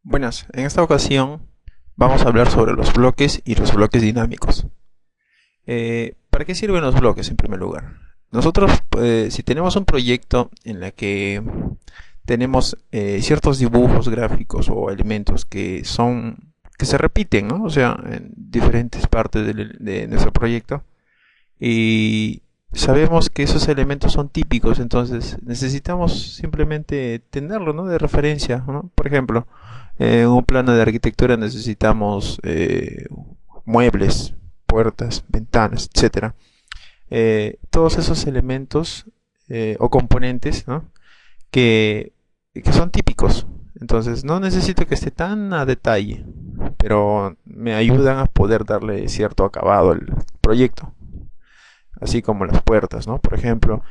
Buenas, en esta ocasión vamos a hablar sobre los bloques y los bloques dinámicos. ¿Para qué sirven los bloques en primer lugar? Nosotros, si tenemos un proyecto en el que tenemos ciertos dibujos gráficos o elementos que se repiten, ¿no? O sea, en diferentes partes de nuestro proyecto, y sabemos que esos elementos son típicos, entonces necesitamos simplemente tenerlo, ¿no? De referencia, ¿no? Por ejemplo, en un plano de arquitectura necesitamos muebles, puertas, ventanas, etcétera. Todos esos elementos o componentes, ¿no? que son típicos. Entonces no necesito que esté tan a detalle, pero me ayudan a poder darle cierto acabado al proyecto, así como las puertas, ¿no? Por ejemplo,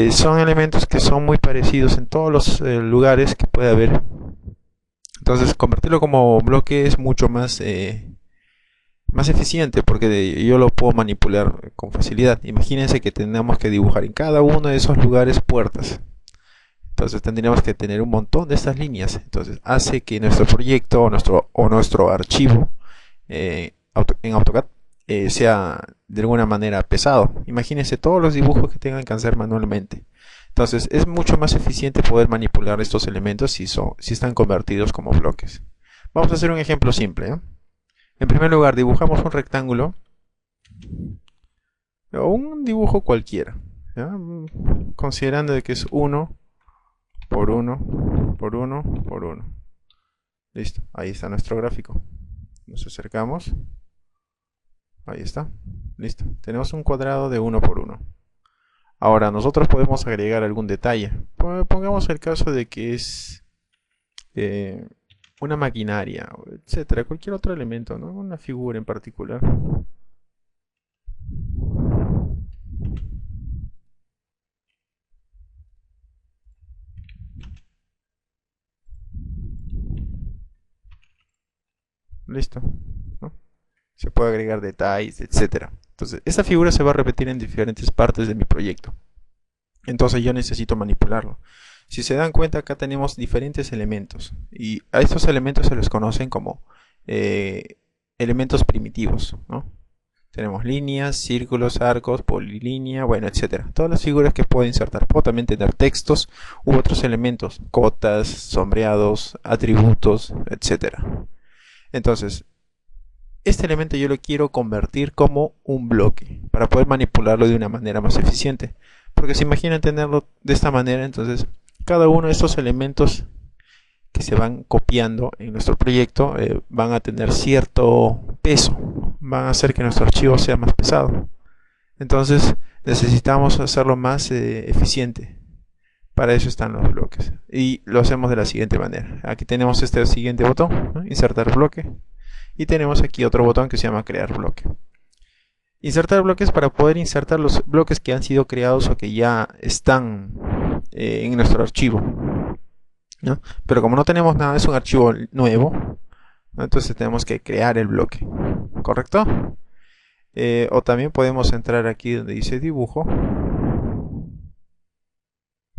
son elementos que son muy parecidos en todos los lugares que puede haber. Entonces, convertirlo como bloque es mucho más eficiente porque yo lo puedo manipular con facilidad. Imagínense que tenemos que dibujar en cada uno de esos lugares puertas. Entonces tendríamos que tener un montón de estas líneas. Entonces hace que nuestro proyecto o nuestro archivo en AutoCAD sea de alguna manera pesado. Imagínense todos los dibujos que tengan que hacer manualmente. Entonces es mucho más eficiente poder manipular estos elementos si están convertidos como bloques. Vamos a hacer un ejemplo simple, ¿eh? En primer lugar, dibujamos un rectángulo o un dibujo cualquiera, ¿ya? Considerando de que es uno por uno por uno por uno. Listo, ahí está nuestro gráfico. Nos acercamos. Ahí está. Listo. Tenemos un cuadrado de uno por uno. Ahora, nosotros podemos agregar algún detalle. Pongamos el caso de que es eh, una maquinaria, etcétera, cualquier otro elemento, ¿no? Una figura en particular. Listo, ¿no? Se puede agregar detalles, etcétera. Entonces, esta figura se va a repetir en diferentes partes de mi proyecto. Entonces yo necesito manipularlo. Si se dan cuenta, acá tenemos diferentes elementos y a estos elementos se les conocen como eh, elementos primitivos, ¿no? Tenemos líneas, círculos, arcos, polilínea, bueno, etcétera. Todas las figuras que puedo insertar. Puedo también tener textos u otros elementos, cotas, sombreados, atributos, etcétera. Entonces, este elemento yo lo quiero convertir como un bloque para poder manipularlo de una manera más eficiente. Porque se imaginan tenerlo de esta manera, entonces cada uno de estos elementos que se van copiando en nuestro proyecto van a tener cierto peso, van a hacer que nuestro archivo sea más pesado. Entonces necesitamos hacerlo más eficiente. Para eso están los bloques. Y lo hacemos de la siguiente manera. Aquí tenemos este siguiente botón, ¿no? Insertar bloque. Y tenemos aquí otro botón que se llama crear bloque. Insertar bloques para poder insertar los bloques que han sido creados o que ya están en nuestro archivo, ¿no? Pero como no tenemos nada, es un archivo nuevo, ¿no? Entonces tenemos que crear el bloque, ¿correcto? O también podemos entrar aquí donde dice dibujo,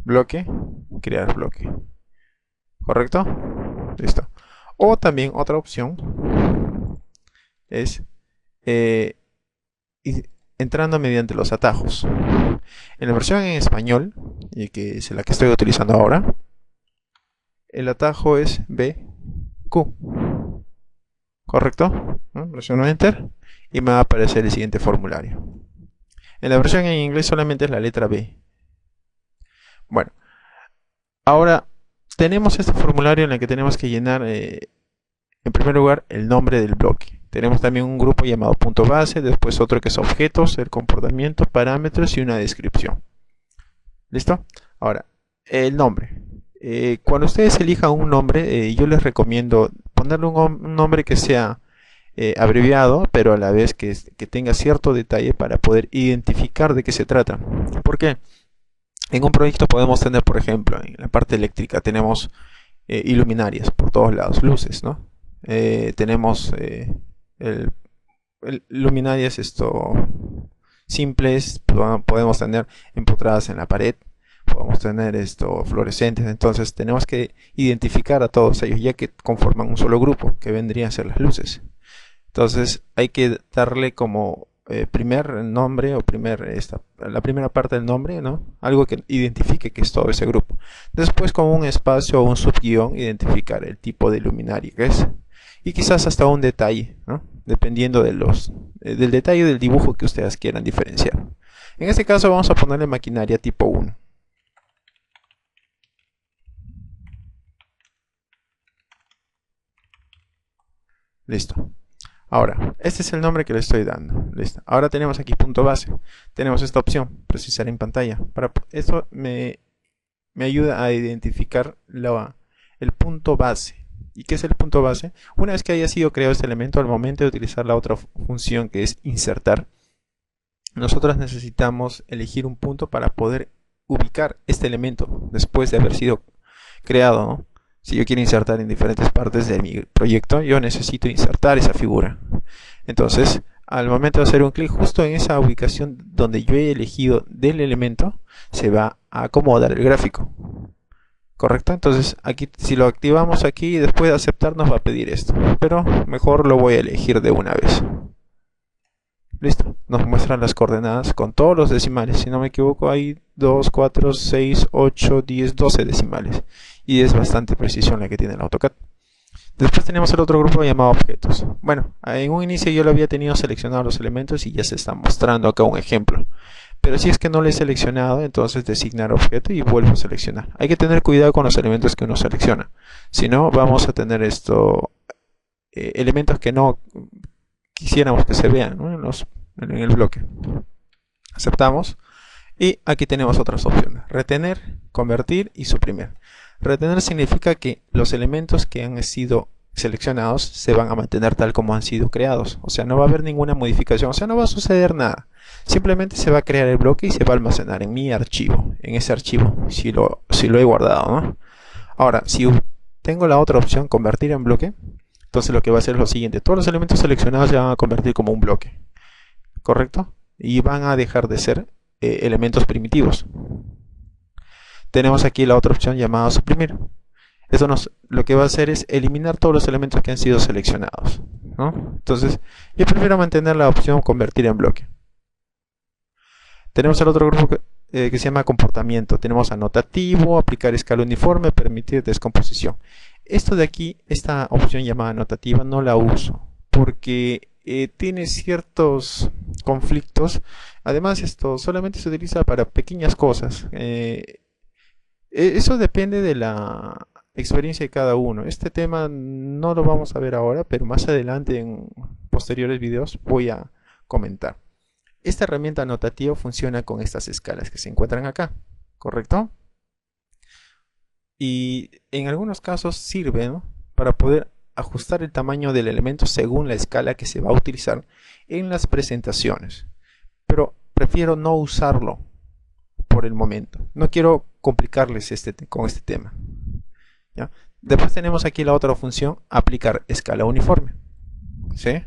bloque, crear bloque, ¿correcto? Listo. O también otra opción es eh, entrando mediante los atajos. En la versión en español, y que es la que estoy utilizando ahora, el atajo es BQ. ¿Correcto? ¿no? Presiono Enter y me va a aparecer el siguiente formulario. En la versión en inglés solamente es la letra B. Bueno, ahora tenemos este formulario en el que tenemos que llenar, en primer lugar, el nombre del bloque. Tenemos también un grupo llamado punto base, después otro que es objetos, el comportamiento, parámetros y una descripción. ¿Listo? Ahora, el nombre. Cuando ustedes elijan un nombre, yo les recomiendo ponerle un nombre que sea abreviado, pero a la vez que tenga cierto detalle para poder identificar de qué se trata. ¿Por qué? En un proyecto podemos tener, por ejemplo, en la parte eléctrica tenemos iluminarias por todos lados, luces, ¿no? Tenemos el, luminarias simples, podemos tener empotradas en la pared. podemos tener fluorescentes. Entonces tenemos que identificar a todos ellos, ya que conforman un solo grupo, que vendrían a ser las luces. Entonces hay que darle como primer nombre o la primera parte del nombre, ¿no? Algo que identifique que es todo ese grupo. Después, con un espacio o un subguión, identificar el tipo de luminaria que es, y quizás hasta un detalle, ¿no? Dependiendo de del detalle del dibujo que ustedes quieran diferenciar. En este caso vamos a ponerle maquinaria tipo 1. Listo. Ahora, este es el nombre que le estoy dando. Listo. Ahora tenemos aquí punto base. Tenemos esta opción, precisar en pantalla. Esto me ayuda a identificar el punto base. ¿Y qué es el punto base? Una vez que haya sido creado este elemento, al momento de utilizar la otra función que es insertar, nosotros necesitamos elegir un punto para poder ubicar este elemento después de haber sido creado, ¿no? Si yo quiero insertar en diferentes partes de mi proyecto, yo necesito insertar esa figura. Entonces, al momento de hacer un clic justo en esa ubicación donde yo he elegido del elemento, se va a acomodar el gráfico. ¿Correcto? Entonces, aquí, si lo activamos aquí, después de aceptar nos va a pedir esto. Pero mejor lo voy a elegir de una vez. Listo. Nos muestran las coordenadas con todos los decimales. Si no me equivoco, hay 2, 4, 6, 8, 10, 12 decimales. Y es bastante precisión la que tiene el AutoCAD. Después tenemos el otro grupo llamado objetos. Bueno, en un inicio yo lo había tenido seleccionado los elementos y ya se está mostrando acá un ejemplo. Pero si es que no lo he seleccionado, entonces designar objeto y vuelvo a seleccionar. Hay que tener cuidado con los elementos que uno selecciona. Si no, vamos a tener elementos que no quisiéramos que se vean, ¿no? En el bloque. Aceptamos. Y aquí tenemos otras opciones. Retener, convertir y suprimir. Retener significa que los elementos que han sido seleccionados se van a mantener tal como han sido creados. O sea, no va a haber ninguna modificación. O sea, no va a suceder nada. Simplemente se va a crear el bloque y se va a almacenar en mi archivo. En ese archivo, si lo he guardado, ¿no? Ahora, si tengo la otra opción, convertir en bloque, entonces lo que va a hacer es lo siguiente. Todos los elementos seleccionados se van a convertir como un bloque. ¿Correcto? Y van a dejar de ser elementos primitivos. Tenemos aquí la otra opción llamada suprimir. Esto lo que va a hacer es eliminar todos los elementos que han sido seleccionados, ¿no? Entonces, yo prefiero mantener la opción convertir en bloque. Tenemos el otro grupo que se llama comportamiento. Tenemos anotativo, aplicar escala uniforme, permitir descomposición. Esto de aquí, esta opción llamada anotativa, no la uso porque tiene ciertos conflictos. Además, esto solamente se utiliza para pequeñas cosas. Eso depende de la experiencia de cada uno. Este tema no lo vamos a ver ahora, pero más adelante en posteriores videos voy a comentar. Esta herramienta anotativa funciona con estas escalas que se encuentran acá, ¿correcto? Y en algunos casos sirve, ¿no?, para poder ajustar el tamaño del elemento según la escala que se va a utilizar en las presentaciones. Pero prefiero no usarlo por el momento. No quiero complicarles con este tema, ¿ya? Después tenemos aquí la otra función, aplicar escala uniforme, ¿sí?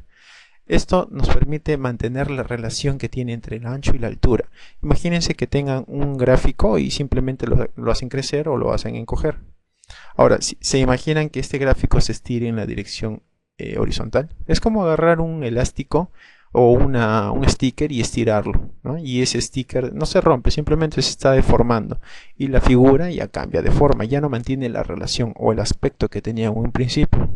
Esto nos permite mantener la relación que tiene entre el ancho y la altura. Imagínense que tengan un gráfico y simplemente lo hacen crecer o lo hacen encoger. Ahora, si se imaginan que este gráfico se estire en la dirección horizontal, es como agarrar un elástico o un sticker y estirarlo, ¿no? Y ese sticker no se rompe, simplemente se está deformando y la figura ya cambia de forma, ya no mantiene la relación o el aspecto que tenía en un principio.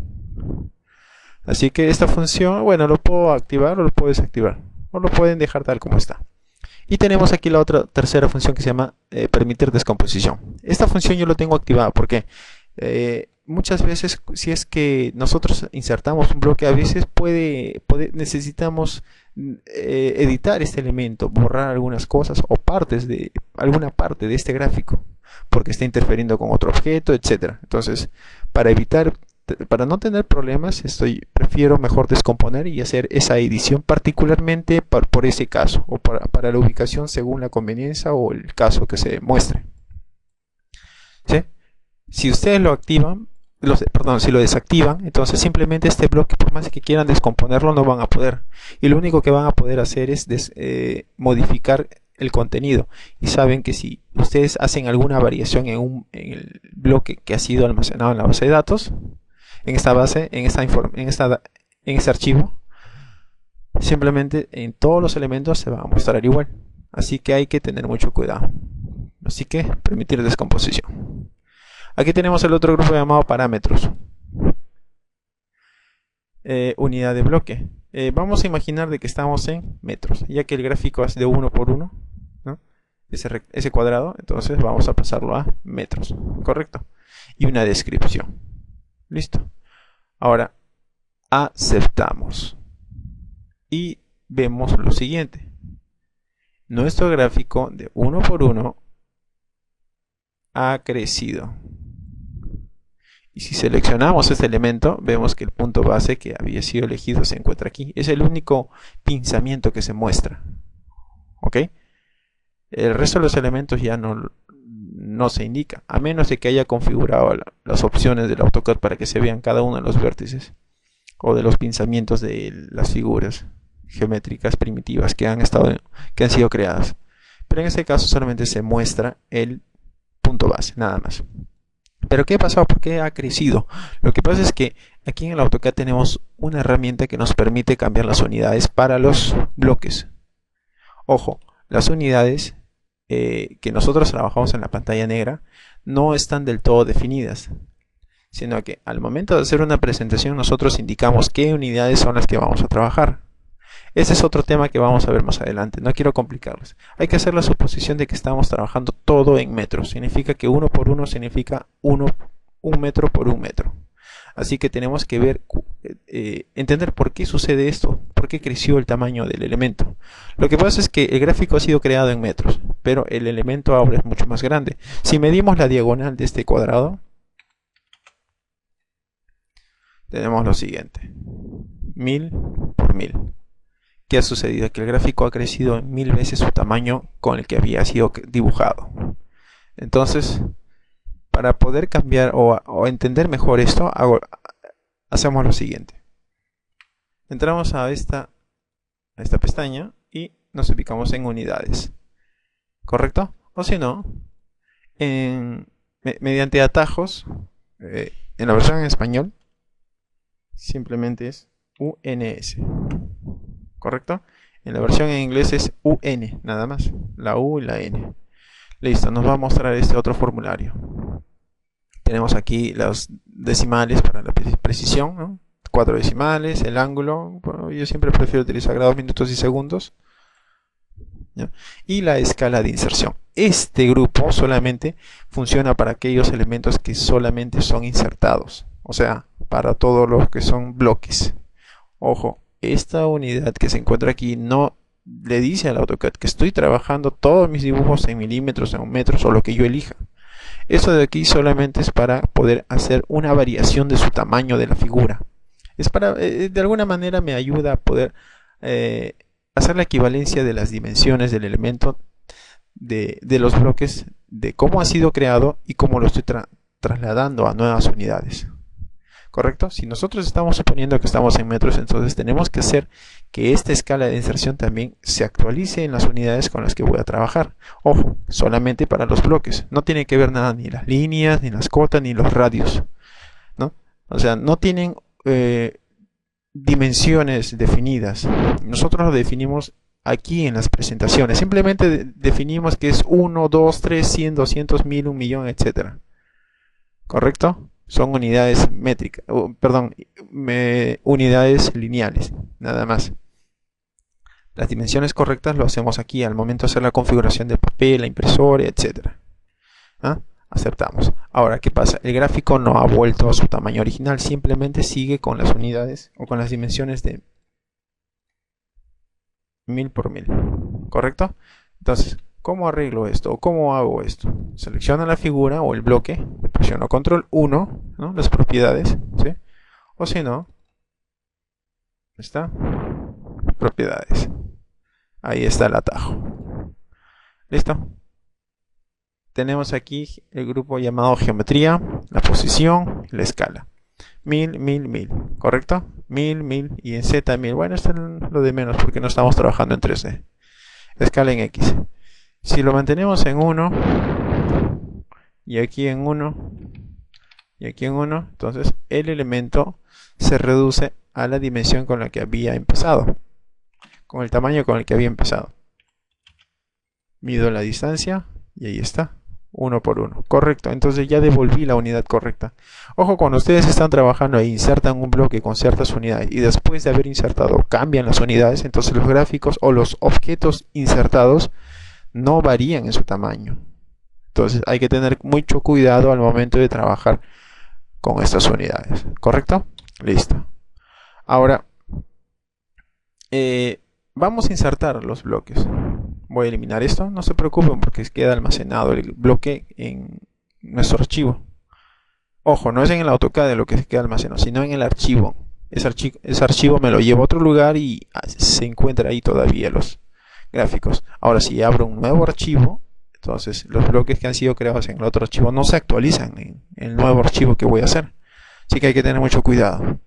Así que esta función, bueno, lo puedo activar o lo puedo desactivar, o lo pueden dejar tal como está. Y tenemos aquí la otra tercera función que se llama permitir descomposición. Esta función yo lo tengo activada porque muchas veces, si es que nosotros insertamos un bloque, a veces necesitamos editar este elemento, borrar algunas cosas o alguna parte de este gráfico porque está interfiriendo con otro objeto, etcétera. Entonces, para no tener problemas, prefiero mejor descomponer y hacer esa edición particularmente por ese caso o para la ubicación según la conveniencia o el caso que se muestre, ¿sí? Si ustedes lo activan, si lo desactivan, entonces simplemente este bloque, por más que quieran descomponerlo, no van a poder. Y lo único que van a poder hacer es modificar el contenido, y saben que si ustedes hacen alguna variación en el bloque que ha sido almacenado en la base de datos, en esta base, en este archivo, simplemente en todos los elementos se va a mostrar igual. Así que hay que tener mucho cuidado. Así que permitir descomposición. Aquí tenemos el otro grupo llamado parámetros. Unidad de bloque. Vamos a imaginar de que estamos en metros, ya que el gráfico es de 1 por 1, ¿no? Ese cuadrado, entonces vamos a pasarlo a metros, ¿correcto? Y una descripción. Listo. Ahora aceptamos y vemos lo siguiente. Nuestro gráfico de 1 por 1 ha crecido. Y si seleccionamos este elemento, vemos que el punto base que había sido elegido se encuentra aquí. Es el único pinzamiento que se muestra. ¿Ok? El resto de los elementos ya no se indica, a menos de que haya configurado las opciones del AutoCAD para que se vean cada uno de los vértices o de los pinzamientos de las figuras geométricas primitivas que han sido creadas. Pero en este caso solamente se muestra el punto base, nada más. Pero ¿qué ha pasado? ¿Por qué ha crecido? Lo que pasa es que aquí en el AutoCAD tenemos una herramienta que nos permite cambiar las unidades para los bloques. Ojo, las unidades que nosotros trabajamos en la pantalla negra no están del todo definidas, sino que al momento de hacer una presentación nosotros indicamos qué unidades son las que vamos a trabajar. Ese es otro tema que vamos a ver más adelante, no quiero complicarles. Hay que hacer la suposición de que estamos trabajando todo en metros. Significa que 1 por 1 significa 1 metro por 1 metro. Así que tenemos que ver, entender por qué sucede esto, por qué creció el tamaño del elemento. Lo que pasa es que el gráfico ha sido creado en metros, pero el elemento ahora es mucho más grande. Si medimos la diagonal de este cuadrado, tenemos lo siguiente: 1000 por 1000. ¿Qué ha sucedido? Que el gráfico ha crecido 1000 veces su tamaño con el que había sido dibujado. Entonces, para poder cambiar o entender mejor esto, hacemos lo siguiente. Entramos a esta pestaña y nos ubicamos en unidades. ¿Correcto? O si no, mediante atajos, en la versión en español, simplemente es UNS. ¿Correcto? En la versión en inglés es UN, nada más. La U y la N. Listo, nos va a mostrar este otro formulario. Tenemos aquí los decimales para la precisión, ¿no? 4 decimales, el ángulo. Bueno, yo siempre prefiero utilizar grados, minutos y segundos. ¿Ya? Y la escala de inserción. Este grupo solamente funciona para aquellos elementos que solamente son insertados. O sea, para todos los que son bloques. Ojo. Esta unidad que se encuentra aquí no le dice al AutoCAD que estoy trabajando todos mis dibujos en milímetros, en metros o lo que yo elija. Esto de aquí solamente es para poder hacer una variación de su tamaño de la figura. Es para, de alguna manera me ayuda a poder hacer la equivalencia de las dimensiones del elemento de los bloques, de cómo ha sido creado y cómo lo estoy trasladando a nuevas unidades. ¿Correcto? Si nosotros estamos suponiendo que estamos en metros, entonces tenemos que hacer que esta escala de inserción también se actualice en las unidades con las que voy a trabajar. Ojo, solamente para los bloques. No tiene que ver nada ni las líneas, ni las cotas, ni los radios, ¿no? O sea, no tienen dimensiones definidas. Nosotros lo definimos aquí en las presentaciones. Simplemente definimos que es 1, 2, 3, 100, 200, 1000, 1 millón, etc. ¿Correcto? Son unidades métricas, unidades lineales, nada más. Las dimensiones correctas lo hacemos aquí al momento de hacer la configuración del papel, la impresora, etc. ¿Ah? Aceptamos. Ahora, ¿qué pasa? El gráfico no ha vuelto a su tamaño original, simplemente sigue con las unidades o con las dimensiones de 1000 por 1000. ¿Correcto? Entonces, ¿cómo arreglo esto? ¿O cómo hago esto? Selecciono la figura o el bloque, presiono control 1, ¿no? Las propiedades, ¿sí? O si no, está propiedades. Ahí está el atajo. ¿Listo? Tenemos aquí el grupo llamado geometría, la posición, la escala. 1000, 1000, 1000, ¿correcto? 1000, 1000 y en Z 1000. Bueno, esto es lo de menos porque no estamos trabajando en 3D. Escala en X. Si lo mantenemos en 1, y aquí en 1, y aquí en 1, entonces el elemento se reduce a la dimensión con la que había empezado, con el tamaño con el que había empezado. Mido la distancia y ahí está, 1 por 1, correcto. Entonces ya devolví la unidad correcta. Ojo, cuando ustedes están trabajando e insertan un bloque con ciertas unidades y después de haber insertado cambian las unidades, entonces los gráficos o los objetos insertados no varían en su tamaño. Entonces hay que tener mucho cuidado al momento de trabajar con estas unidades, ¿correcto? Listo. Ahora vamos a insertar los bloques. Voy a eliminar esto, no se preocupen porque queda almacenado el bloque en nuestro archivo. Ojo, no es en el AutoCAD lo que se queda almacenado, sino en el archivo. Ese archivo me lo llevo a otro lugar y se encuentra ahí todavía los gráficos. Ahora, si abro un nuevo archivo, entonces los bloques que han sido creados en el otro archivo no se actualizan en el nuevo archivo que voy a hacer. Así que hay que tener mucho cuidado.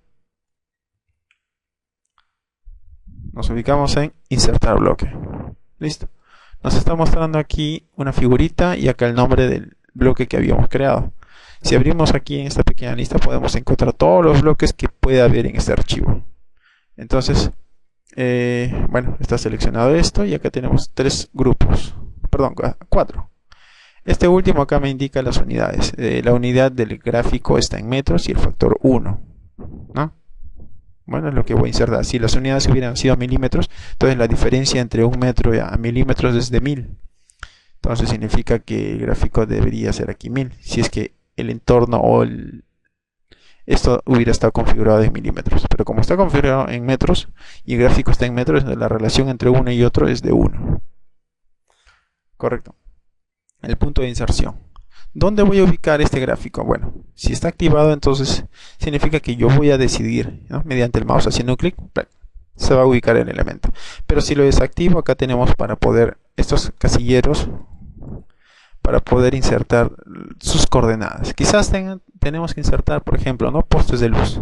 Nos ubicamos en insertar bloque. Listo. Nos está mostrando aquí una figurita y acá el nombre del bloque que habíamos creado. Si abrimos aquí en esta pequeña lista podemos encontrar todos los bloques que puede haber en este archivo. Entonces, bueno, está seleccionado esto y acá tenemos 3 grupos, perdón, 4. Este último acá me indica las unidades. La unidad del gráfico está en metros y el factor 1, ¿no? Bueno, es lo que voy a insertar. Si las unidades hubieran sido milímetros, entonces la diferencia entre 1 metro a milímetros es de 1000. Entonces significa que el gráfico debería ser aquí 1000. Si es que el entorno o esto hubiera estado configurado en milímetros. Pero como está configurado en metros y el gráfico está en metros, la relación entre uno y otro es de 1. Correcto. El punto de inserción. ¿Dónde voy a ubicar este gráfico? Bueno, si está activado, entonces significa que yo voy a decidir, ¿no? Mediante el mouse haciendo un clic, se va a ubicar el elemento. Pero si lo desactivo, acá tenemos para poder, estos casilleros, para poder insertar sus coordenadas. Quizás tenemos que insertar, por ejemplo, ¿no? Postes de luz.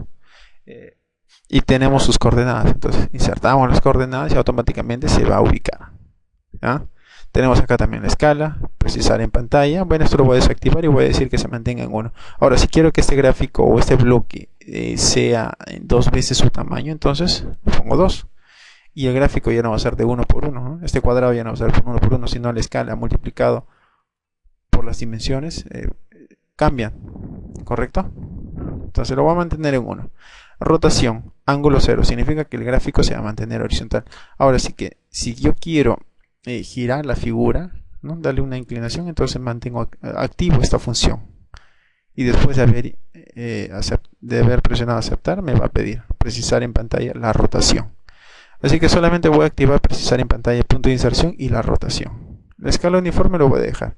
Y tenemos sus coordenadas. Entonces insertamos las coordenadas y automáticamente se va a ubicar. ¿Ya? Tenemos acá también la escala, precisar en pantalla. Bueno, esto lo voy a desactivar y voy a decir que se mantenga en 1. Ahora, si quiero que este gráfico o este bloque sea en 2 veces su tamaño, entonces le pongo 2. Y el gráfico ya no va a ser de 1 por 1, ¿no? Este cuadrado ya no va a ser por 1 por 1, sino la escala multiplicado por las dimensiones cambian, ¿correcto? Entonces lo voy a mantener en 1. Rotación, ángulo 0, significa que el gráfico se va a mantener horizontal. Ahora sí que, si yo quiero girar la figura, ¿no? Darle una inclinación, entonces mantengo activo esta función. Y después de haber presionado aceptar, me va a pedir precisar en pantalla la rotación. Así que solamente voy a activar precisar en pantalla, punto de inserción y la rotación. La escala uniforme lo voy a dejar.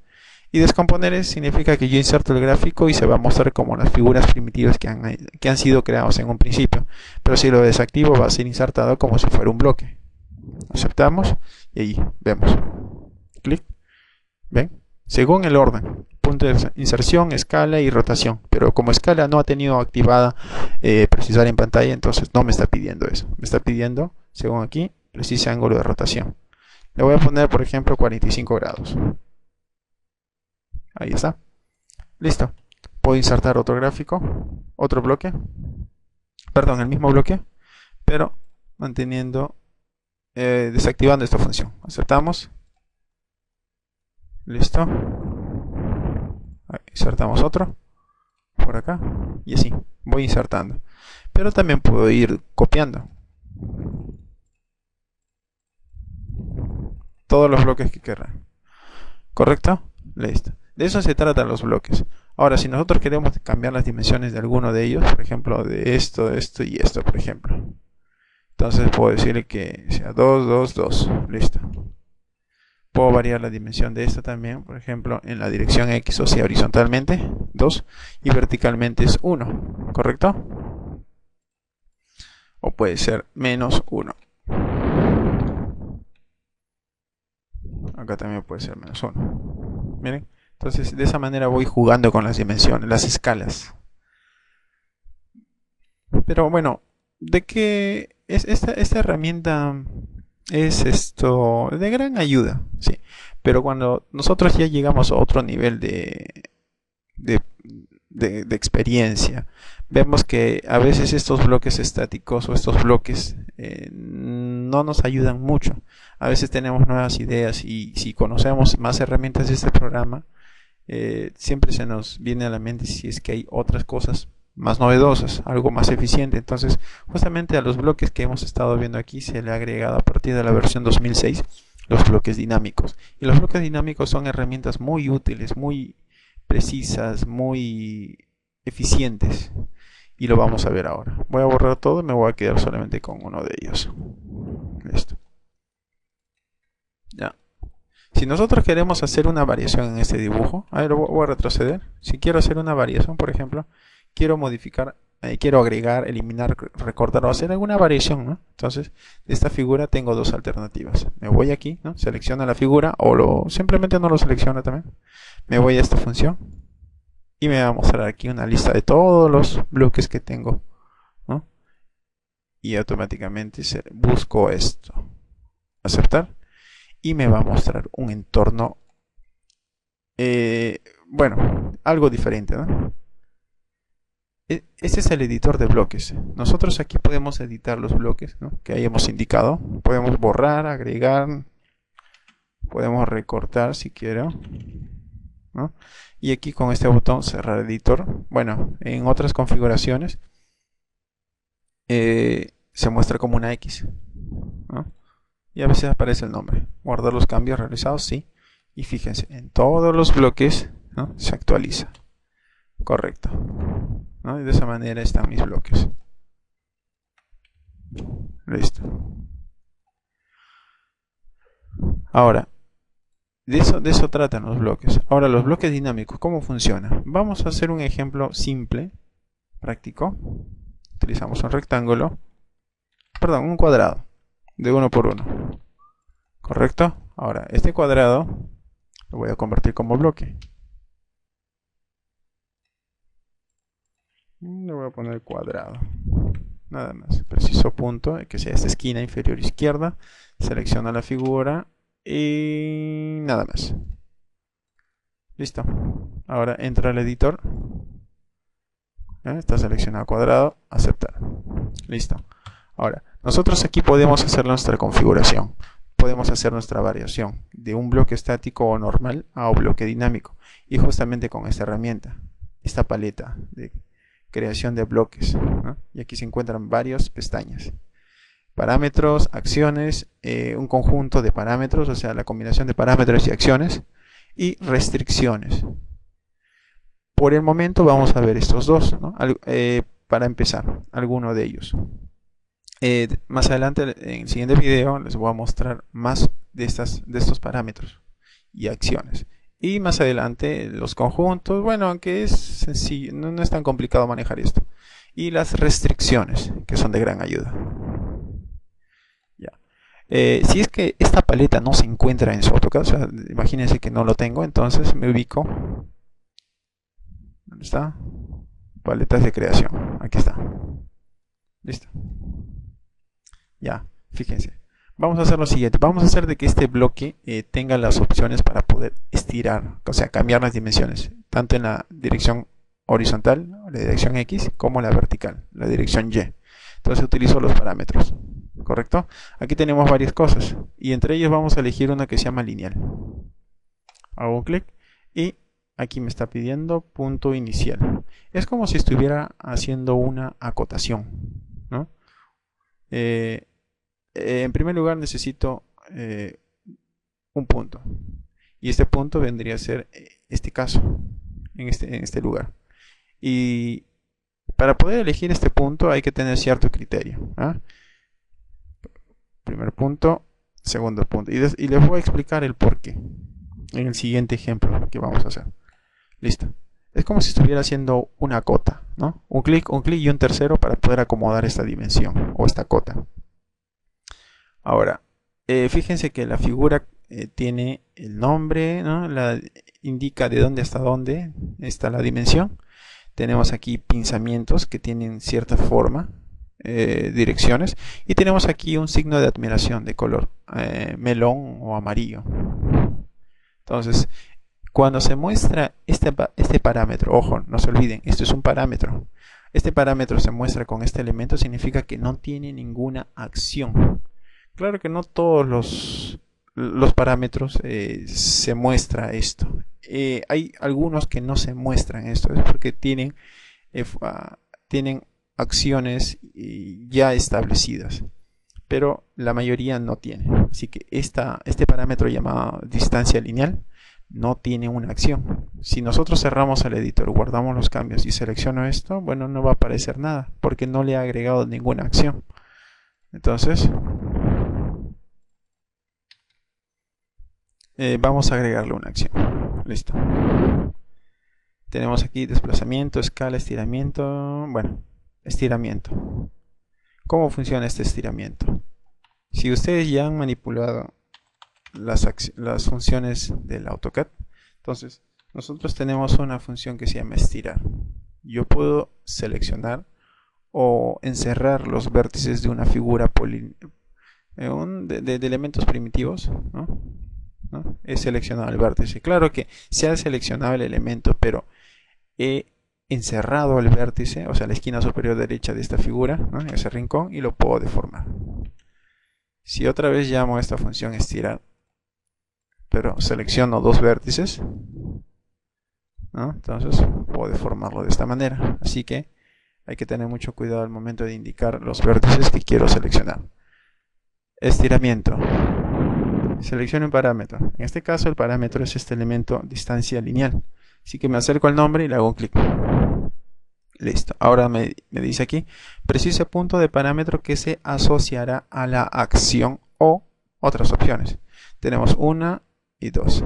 Y descomponer significa que yo inserto el gráfico y se va a mostrar como las figuras primitivas que han sido creadas en un principio. Pero si lo desactivo va a ser insertado como si fuera un bloque. Aceptamos y ahí vemos. Clic. ¿Ven? Según el orden. Punto de inserción, escala y rotación. Pero como escala no ha tenido activada precisar en pantalla, entonces no me está pidiendo eso. Me está pidiendo, según aquí, precise ángulo de rotación. Le voy a poner, por ejemplo, 45 grados. Ahí está. Listo. Puedo insertar otro gráfico, otro bloque. Perdón, el mismo bloque, pero manteniendo, desactivando esta función. Aceptamos. Listo. Insertamos otro por acá y así voy insertando. Pero también puedo ir copiando todos los bloques que querrán. ¿Correcto? Listo. De eso se tratan los bloques. Ahora, si nosotros queremos cambiar las dimensiones de alguno de ellos, por ejemplo, de esto y esto, por ejemplo. Entonces puedo decirle que sea 2, 2, 2. Listo. Puedo variar la dimensión de esto también, por ejemplo, en la dirección X, o sea, horizontalmente 2 y verticalmente es 1, ¿correcto? O puede ser menos 1. Acá también puede ser menos 1. Miren, entonces de esa manera voy jugando con las dimensiones, las escalas. Pero bueno, ¿de qué es esta herramienta? es esto de gran ayuda, sí. Pero cuando nosotros ya llegamos a otro nivel de, de experiencia, vemos que a veces estos bloques estáticos o estos bloques no nos ayudan mucho. A veces tenemos nuevas ideas y si conocemos más herramientas de este programa, siempre se nos viene a la mente si es que hay otras cosas más novedosas, algo más eficiente. Entonces, justamente a los bloques que hemos estado viendo aquí se le ha agregado a partir de la versión 2006 los bloques dinámicos. Y los bloques dinámicos son herramientas muy útiles, muy precisas, muy eficientes. Y lo vamos a ver ahora. Voy a borrar todo y me voy a quedar solamente con uno de ellos. Listo. Ya. Si nosotros queremos hacer una variación en este dibujo, a ver, voy a retroceder. Si quiero hacer una variación, por ejemplo, quiero modificar, quiero agregar, eliminar, recortar o hacer alguna variación, ¿no? Entonces, de esta figura tengo dos alternativas. Me voy aquí, ¿no? Selecciono la figura o simplemente no lo selecciono también. Me voy a esta función y me va a mostrar aquí una lista de todos los bloques que tengo, ¿no? Y automáticamente busco esto. Aceptar. Y me va a mostrar un entorno, bueno, algo diferente, ¿no? Este es el editor de bloques. Nosotros aquí podemos editar los bloques, ¿no?, que hayamos indicado. Podemos borrar, agregar, podemos recortar si quiero, ¿no? Y aquí con este botón cerrar editor, bueno, en otras configuraciones se muestra como una X, ¿no? Y a veces aparece el nombre. Guardar los cambios realizados, sí. Y fíjense, en todos los bloques, ¿no?, se actualiza. Correcto, ¿no? Y de esa manera están mis bloques. Listo. Ahora, de eso tratan los bloques. Ahora, los bloques dinámicos, ¿cómo funcionan? Vamos a hacer un ejemplo simple, práctico. Utilizamos un rectángulo, perdón, un cuadrado de 1 por 1. ¿Correcto? Ahora, este cuadrado lo voy a convertir como bloque. Le voy a poner cuadrado. Nada más. Preciso punto, que sea esta esquina inferior izquierda. Selecciono la figura y nada más. Listo. Ahora entra al editor. Está seleccionado cuadrado. Aceptar. Listo. Ahora, nosotros aquí podemos hacer nuestra configuración. Podemos hacer nuestra variación de un bloque estático o normal a un bloque dinámico. Y justamente con esta herramienta, esta paleta de creación de bloques, ¿no? Y aquí se encuentran varias pestañas. Parámetros, acciones, un conjunto de parámetros, o sea, la combinación de parámetros y acciones, y restricciones. Por el momento vamos a ver estos dos, ¿no? Para empezar, alguno de ellos. Más adelante, en el siguiente video, les voy a mostrar más de estos parámetros y acciones. Y más adelante los conjuntos, bueno, aunque es sencillo, no es tan complicado manejar esto. Y las restricciones, que son de gran ayuda. Ya. Si es que esta paleta no se encuentra en su AutoCAD, o sea, imagínense que no lo tengo, entonces me ubico. ¿Dónde está? Paletas de creación. Aquí está. Listo. Ya, fíjense. Vamos a hacer lo siguiente. Vamos a hacer de que este bloque tenga las opciones para poder estirar, o sea, cambiar las dimensiones, tanto en la dirección horizontal, la dirección X, como la vertical, la dirección Y. Entonces utilizo los parámetros, ¿correcto? Aquí tenemos varias cosas y entre ellos vamos a elegir una que se llama lineal. Hago un clic y aquí me está pidiendo punto inicial. Es como si estuviera haciendo una acotación, ¿no? En primer lugar necesito un punto. Y este punto vendría a ser este caso, en este lugar. Y para poder elegir este punto hay que tener cierto criterio, ¿ah? Primer punto, segundo punto. Y les voy a explicar el por qué en el siguiente ejemplo que vamos a hacer. Listo. Es como si estuviera haciendo una cota, ¿no? Un clic y un tercero para poder acomodar esta dimensión o esta cota. Ahora, fíjense que la figura tiene el nombre, ¿no? Indica de dónde hasta dónde está la dimensión. Tenemos aquí pinzamientos que tienen cierta forma. direcciones, y tenemos aquí un signo de admiración de color melón o amarillo. Entonces, cuando se muestra este parámetro, ojo, no se olviden, esto es un parámetro. Este parámetro se muestra con este elemento, significa que no tiene ninguna acción. Claro que no todos los parámetros se muestra esto. Hay algunos que no se muestran esto, es porque tienen acciones ya establecidas, pero la mayoría no tiene. Así que este parámetro llamado distancia lineal no tiene una acción. Si nosotros cerramos el editor, guardamos los cambios y selecciono esto, bueno, no va a aparecer nada porque no le ha agregado ninguna acción. Entonces vamos a agregarle una acción. Listo. Tenemos aquí desplazamiento, escala, estiramiento. Bueno, estiramiento. ¿Cómo funciona este estiramiento? Si ustedes ya han manipulado las funciones del AutoCAD, entonces nosotros tenemos una función que se llama estirar. Yo puedo seleccionar o encerrar los vértices de una figura de elementos primitivos, ¿no? He seleccionado el vértice. Claro que se ha seleccionado el elemento, pero he encerrado el vértice, o sea, la esquina superior derecha de esta figura, ¿no? En ese rincón, y lo puedo deformar. Si otra vez llamo a esta función estirar, pero selecciono dos vértices, ¿no? Entonces puedo deformarlo de esta manera. Así que hay que tener mucho cuidado al momento de indicar los vértices que quiero seleccionar. Estiramiento. Selecciono un parámetro. En este caso el parámetro es este elemento distancia lineal. Así que me acerco al nombre y le hago un clic. Listo. Ahora me dice aquí, precise punto de parámetro que se asociará a la acción o otras opciones. Tenemos 1 y 2.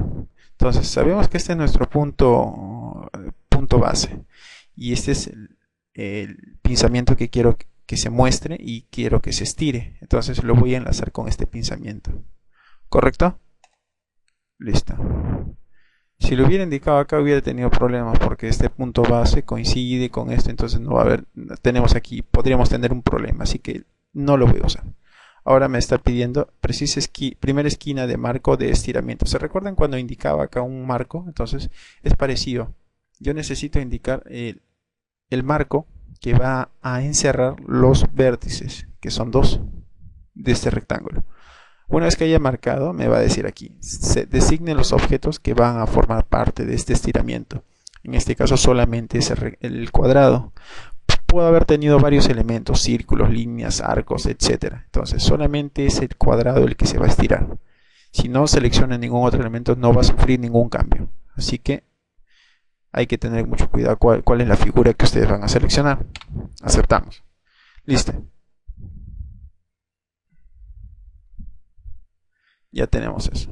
Entonces sabemos que este es nuestro punto base. Y este es el pinzamiento que quiero que se muestre y quiero que se estire. Entonces lo voy a enlazar con este pinzamiento. ¿Correcto? Listo. Si lo hubiera indicado acá hubiera tenido problemas porque este punto base coincide con esto, entonces no va a haber, podríamos tener un problema, así que no lo voy a usar. Ahora me está pidiendo precisa primera esquina de marco de estiramiento. ¿Se recuerdan cuando indicaba acá un marco? Entonces es parecido. Yo necesito indicar el marco que va a encerrar los vértices, que son dos de este rectángulo. Una vez que haya marcado, me va a decir aquí, se designen los objetos que van a formar parte de este estiramiento. En este caso solamente es el cuadrado. Puedo haber tenido varios elementos, círculos, líneas, arcos, etc. Entonces solamente es el cuadrado el que se va a estirar. Si no selecciona ningún otro elemento, no va a sufrir ningún cambio. Así que hay que tener mucho cuidado cuál es la figura que ustedes van a seleccionar. Aceptamos. Listo. Ya tenemos eso.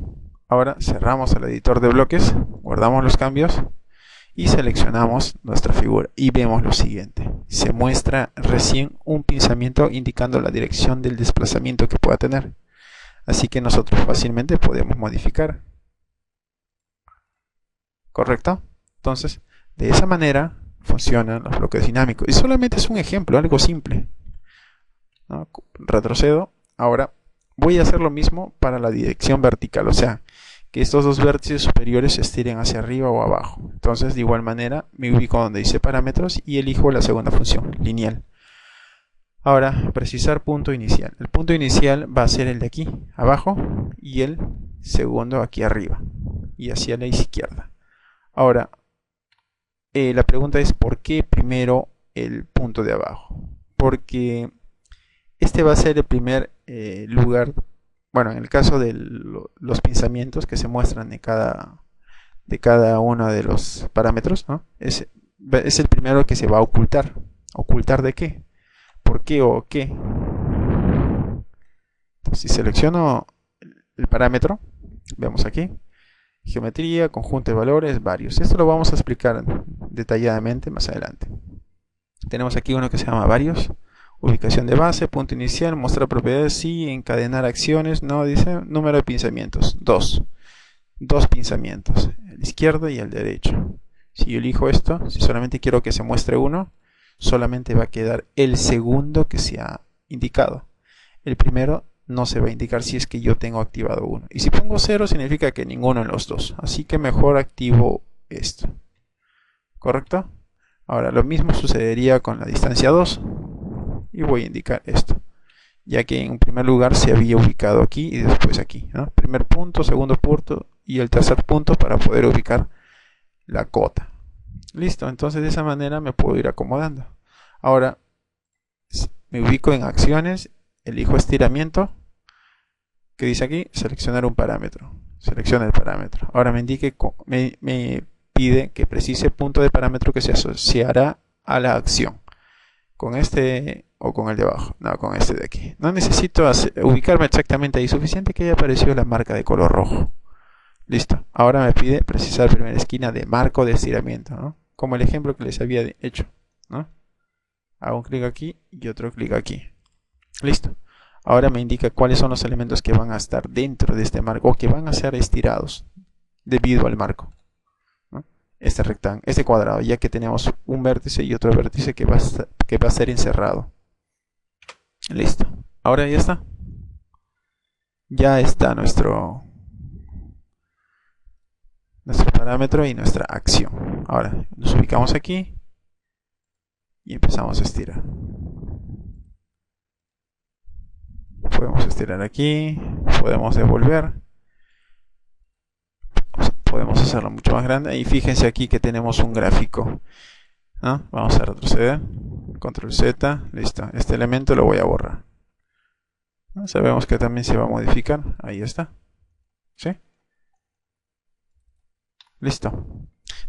Ahora cerramos el editor de bloques, guardamos los cambios y seleccionamos nuestra figura y vemos lo siguiente. Se muestra recién un pinzamiento indicando la dirección del desplazamiento que pueda tener. Así que nosotros fácilmente podemos modificar. ¿Correcto? Entonces, de esa manera funcionan los bloques dinámicos. Y solamente es un ejemplo, algo simple. ¿No? Retrocedo. Ahora voy a hacer lo mismo para la dirección vertical, o sea, que estos dos vértices superiores se estiren hacia arriba o abajo. Entonces, de igual manera, me ubico donde dice parámetros y elijo la segunda función, lineal. Ahora, precisar punto inicial. El punto inicial va a ser el de aquí, abajo, y el segundo aquí arriba, y hacia la izquierda. Ahora, la pregunta es, ¿por qué primero el punto de abajo? Porque este va a ser el primer lugar, bueno, en el caso de los pinzamientos que se muestran de cada uno de los parámetros, ¿no? Es el primero que se va a ocultar. ¿Ocultar de qué? ¿Por qué o qué? Entonces, si selecciono el parámetro, vemos aquí, geometría, conjunto de valores, varios. Esto lo vamos a explicar detalladamente más adelante. Tenemos aquí uno que se llama varios. Ubicación de base, punto inicial, mostrar propiedades, sí, encadenar acciones, no, dice número de pinzamientos, dos pinzamientos, el izquierdo y el derecho. Si yo elijo esto, si solamente quiero que se muestre uno, solamente va a quedar el segundo que se ha indicado. El primero no se va a indicar si es que yo tengo activado uno. Y si pongo 0 significa que ninguno en los dos. Así que mejor activo esto. ¿Correcto? Ahora lo mismo sucedería con la distancia 2. Y voy a indicar esto. Ya que en primer lugar se había ubicado aquí y después aquí, ¿no? Primer punto, segundo punto y el tercer punto para poder ubicar la cota. Listo, entonces de esa manera me puedo ir acomodando. Ahora me ubico en acciones, elijo estiramiento, que dice aquí, seleccionar un parámetro. Selecciona el parámetro. Ahora me pide que precise punto de parámetro que se asociará a la acción. Con este o con el de abajo. No, con este de aquí. No necesito ubicarme exactamente ahí. Suficiente que haya aparecido la marca de color rojo. Listo. Ahora me pide precisar primera esquina de marco de estiramiento, ¿no? Como el ejemplo que les había hecho, ¿no? Hago un clic aquí y otro clic aquí. Listo. Ahora me indica cuáles son los elementos que van a estar dentro de este marco o que van a ser estirados debido al marco, ¿no? Este rectángulo, este cuadrado, ya que tenemos un vértice y otro vértice que va a ser encerrado. Listo. Ahora ya está. Ya está nuestro parámetro y nuestra acción. Ahora nos ubicamos aquí y empezamos a estirar. Podemos estirar aquí, podemos devolver, podemos hacerlo mucho más grande. Y fíjense aquí que tenemos un gráfico, ¿no? Vamos a retroceder, control Z, listo. Este elemento lo voy a borrar, ¿no? Sabemos que también se va a modificar, ahí está, ¿sí? Listo.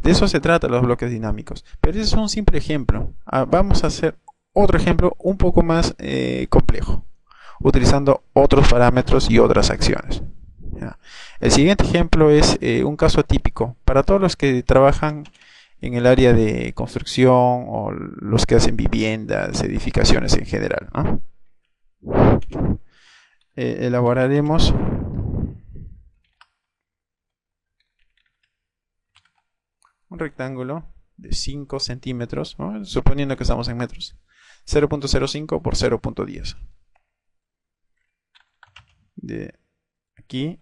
De eso se trata los bloques dinámicos. Pero ese es un simple ejemplo. Vamos a hacer otro ejemplo un poco más complejo, utilizando otros parámetros y otras acciones. ¿Ya? El siguiente ejemplo es un caso típico para todos los que trabajan en el área de construcción o los que hacen viviendas, edificaciones en general, ¿no? Elaboraremos un rectángulo de 5 centímetros, ¿no? Suponiendo que estamos en metros, 0.05 por 0.10. De aquí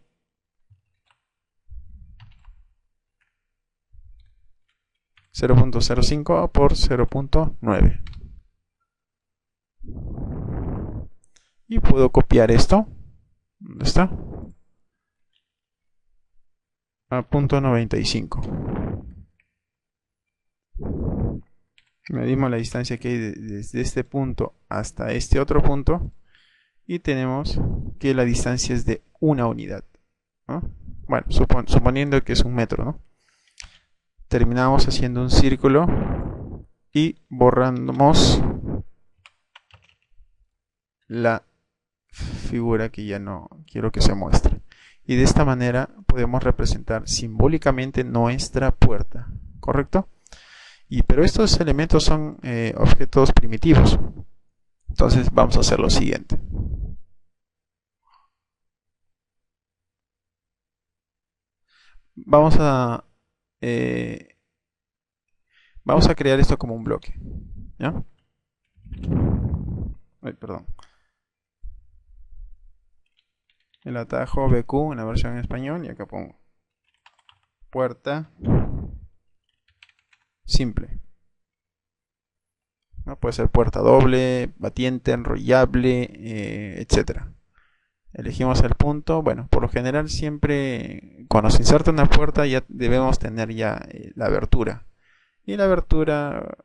.05 por 0.9. Y puedo copiar esto. ¿Dónde está? A .95. Medimos la distancia que hay desde este punto hasta este otro punto y tenemos que la distancia es de una unidad, ¿no? Bueno, suponiendo que es un metro, ¿no? Terminamos haciendo un círculo y borramos la figura que ya no quiero que se muestre. Y de esta manera podemos representar simbólicamente nuestra puerta, ¿correcto? Pero estos elementos son objetos primitivos. Entonces vamos a hacer lo siguiente. Vamos a crear esto como un bloque, ¿ya? Ay, perdón. El atajo BQ en la versión en español y acá pongo puerta simple, ¿no? Puede ser puerta doble, batiente, enrollable, etcétera. Elegimos el punto. Bueno, por lo general siempre cuando se inserta una puerta ya debemos tener ya la abertura. Y la abertura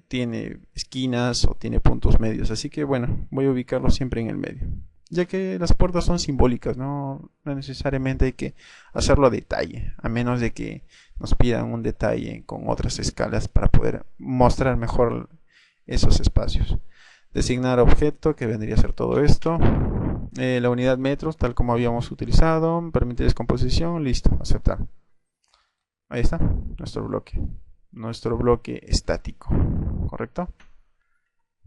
tiene esquinas o tiene puntos medios. Así que bueno, voy a ubicarlo siempre en el medio. Ya que las puertas son simbólicas, no necesariamente hay que hacerlo a detalle. A menos de que nos pidan un detalle con otras escalas para poder mostrar mejor esos espacios. Designar objeto, que vendría a ser todo esto. La unidad metros, tal como habíamos utilizado. Permitir descomposición, listo, aceptar. Ahí está, nuestro bloque estático, ¿correcto?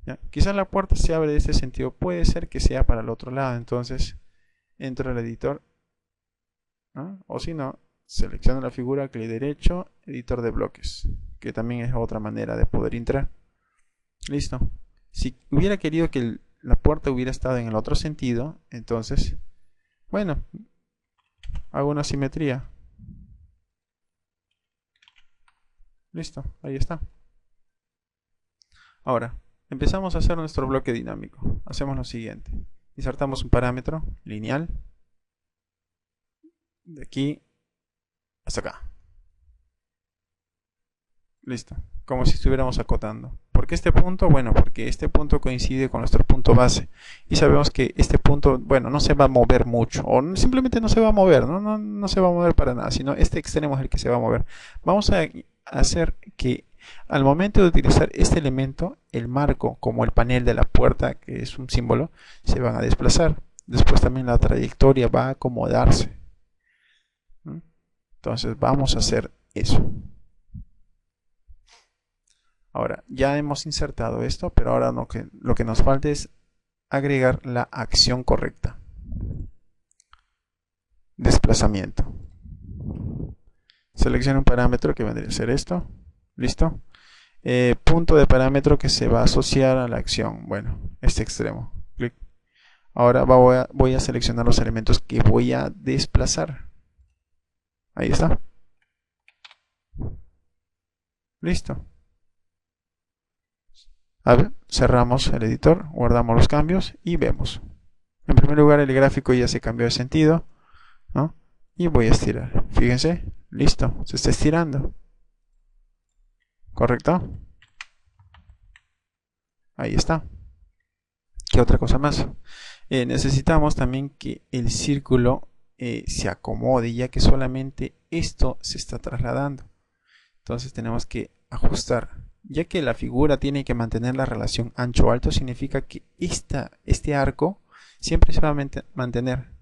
¿Ya? Quizás la puerta se abre de este sentido, puede ser que sea para el otro lado, entonces entro al editor, ¿no? O si no, selecciono la figura, clic derecho, editor de bloques, que también es otra manera de poder entrar. Listo. Si hubiera querido que la puerta hubiera estado en el otro sentido, entonces, bueno, hago una simetría. Listo, ahí está. Ahora, empezamos a hacer nuestro bloque dinámico. Hacemos lo siguiente. Insertamos un parámetro lineal de aquí hasta acá. Listo. Como si estuviéramos acotando. ¿Por qué este punto? Bueno, porque este punto coincide con nuestro punto base. Y sabemos que este punto, bueno, no se va a mover mucho. O simplemente no se va a mover, no se va a mover para nada. Sino este extremo es el que se va a mover. Vamos a hacer que al momento de utilizar este elemento, el marco, como el panel de la puerta, que es un símbolo, se van a desplazar. Después también la trayectoria va a acomodarse. Entonces vamos a hacer eso. Ahora, ya hemos insertado esto, pero ahora lo que nos falta es agregar la acción correcta. Desplazamiento. Selecciona un parámetro que vendría a ser esto. ¿Listo? Punto de parámetro que se va a asociar a la acción. Bueno, este extremo. Clic. Ahora voy a seleccionar los elementos que voy a desplazar. Ahí está. Listo. A ver, cerramos el editor, guardamos los cambios y vemos. En primer lugar, el gráfico ya se cambió de sentido, ¿no? Y voy a estirar. Fíjense, listo, se está estirando. ¿Correcto? Ahí está. ¿Qué otra cosa más? Necesitamos también que el círculo se acomode, ya que solamente esto se está trasladando. Entonces tenemos que ajustar. Ya que la figura tiene que mantener la relación ancho-alto, significa que este arco siempre se va a mantener.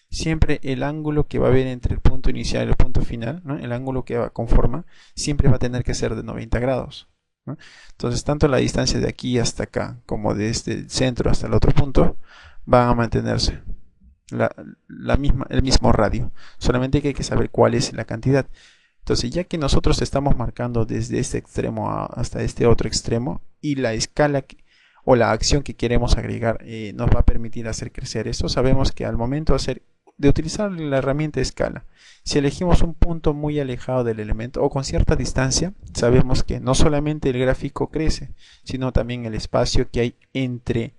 Siempre el ángulo que va a haber entre el punto inicial y el punto final, ¿no? El ángulo que conforma, siempre va a tener que ser de 90 grados. ¿No? Entonces, tanto la distancia de aquí hasta acá, como desde el centro hasta el otro punto, van a mantenerse el mismo radio. Solamente que hay que saber cuál es la cantidad. Entonces, ya que nosotros estamos marcando desde este extremo hasta este otro extremo y la escala o la acción que queremos agregar nos va a permitir hacer crecer esto, sabemos que al momento de utilizar la herramienta escala, si elegimos un punto muy alejado del elemento o con cierta distancia, sabemos que no solamente el gráfico crece, sino también el espacio que hay entre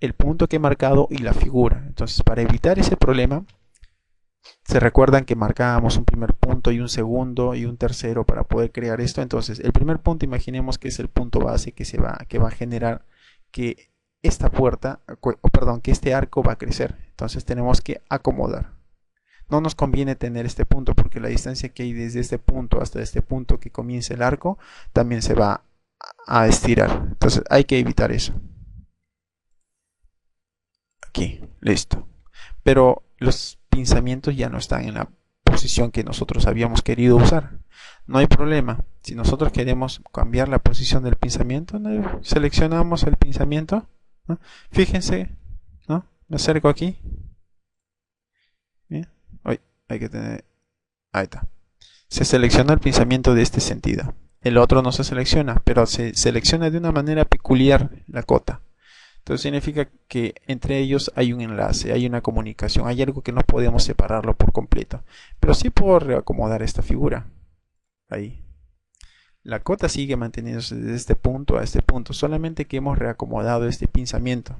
el punto que he marcado y la figura. Entonces, para evitar ese problema, se recuerdan que marcábamos un primer punto y un segundo y un tercero para poder crear esto. Entonces, el primer punto, imaginemos que es el punto base que va a generar que esta puerta, perdón, que este arco va a crecer. Entonces, tenemos que acomodar. No nos conviene tener este punto porque la distancia que hay desde este punto hasta este punto que comienza el arco también se va a estirar. Entonces, hay que evitar eso. Aquí, listo. Pero los pinzamientos ya no están en la posición que nosotros habíamos querido usar. No hay problema. Si nosotros queremos cambiar la posición del pinzamiento, ¿no? Seleccionamos el pinzamiento, ¿no? Fíjense, ¿no? Me acerco aquí. Bien. Hay que tener... Ahí está. Se selecciona el pinzamiento de este sentido. El otro no se selecciona, pero se selecciona de una manera peculiar la cota. Entonces significa que entre ellos hay un enlace, hay una comunicación, hay algo que no podemos separarlo por completo. Pero sí puedo reacomodar esta figura. Ahí. La cota sigue manteniéndose desde este punto a este punto, solamente que hemos reacomodado este pinzamiento.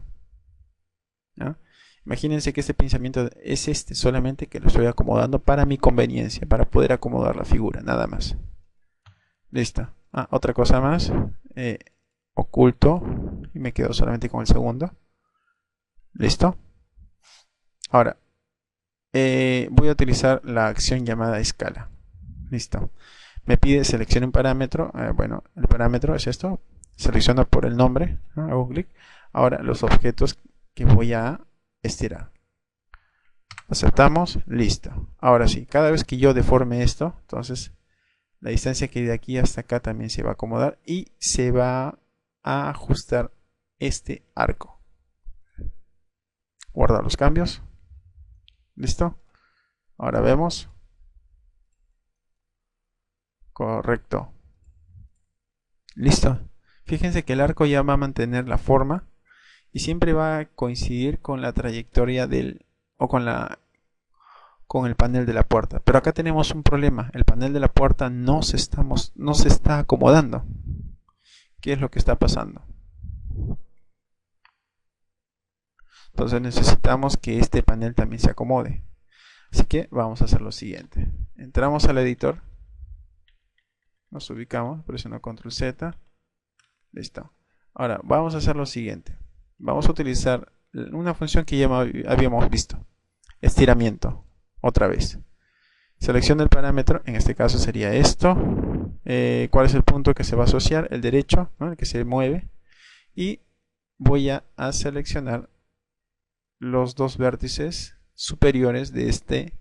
¿No? Imagínense que este pinzamiento es este, solamente que lo estoy acomodando para mi conveniencia, para poder acomodar la figura, nada más. Listo. Otra cosa más. Oculto y me quedo solamente con el segundo. Listo. Ahora voy a utilizar la acción llamada escala. Listo. Me pide seleccione un parámetro. Bueno, el parámetro es esto. Selecciono por el nombre, ¿no? Hago clic. Ahora los objetos que voy a estirar. Aceptamos. Listo. Ahora sí, cada vez que yo deforme esto, entonces la distancia que hay de aquí hasta acá también se va a acomodar y se va a ajustar este arco. Guardar los cambios. Listo. Ahora vemos. Correcto. Listo. Fíjense que el arco ya va a mantener la forma y siempre va a coincidir con la trayectoria o con el panel de la puerta. Pero acá tenemos un problema. El panel de la puerta no se está acomodando. ¿Qué es lo que está pasando? Entonces necesitamos que este panel también se acomode. Así que vamos a hacer lo siguiente. Entramos al editor. Nos ubicamos, presiono Control Z. Listo. Ahora vamos a hacer lo siguiente. Vamos a utilizar una función que ya habíamos visto. Estiramiento. Otra vez. Selecciono el parámetro. En este caso sería esto. ¿Cuál es el punto que se va a asociar? El derecho, ¿no? El que se mueve. Y voy a seleccionar los dos vértices superiores de este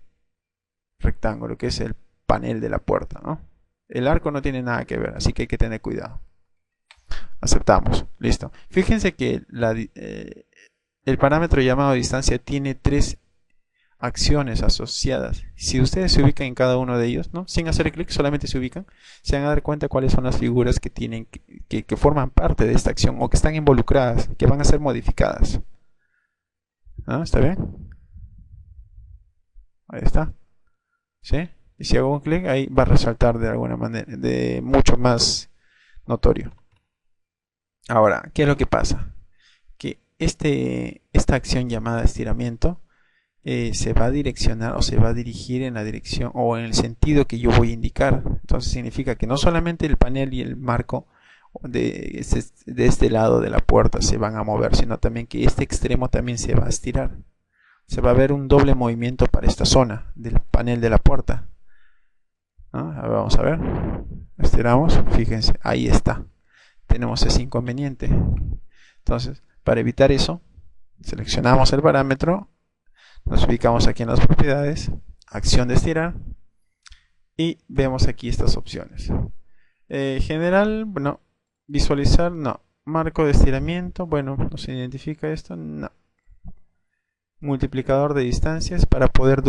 rectángulo, que es el panel de la puerta, ¿no? El arco no tiene nada que ver, así que hay que tener cuidado. Aceptamos, listo. Fíjense que el parámetro llamado distancia tiene 3 acciones asociadas. Si ustedes se ubican en cada uno de ellos, ¿no? Sin hacer clic, solamente se ubican, se van a dar cuenta cuáles son las figuras que tienen que forman parte de esta acción o que están involucradas, que van a ser modificadas. ¿Ah? ¿Está bien? Ahí está. ¿Sí? Y si hago un clic, ahí va a resaltar de alguna manera, de mucho más notorio. Ahora, ¿qué es lo que pasa? Que esta acción llamada estiramiento se va a direccionar o se va a dirigir en la dirección o en el sentido que yo voy a indicar. Entonces significa que no solamente el panel y el marco de este lado de la puerta se van a mover, sino también que este extremo también se va a estirar. Se va a ver un doble movimiento para esta zona del panel de la puerta. ¿No? Vamos a ver. Estiramos, fíjense, ahí está. Tenemos ese inconveniente. Entonces, para evitar eso, seleccionamos el parámetro, nos ubicamos aquí en las propiedades, acción de estirar, y vemos aquí estas opciones. General, bueno, visualizar, no. Marco de estiramiento, bueno, no se identifica esto, no. Multiplicador de distancias para poder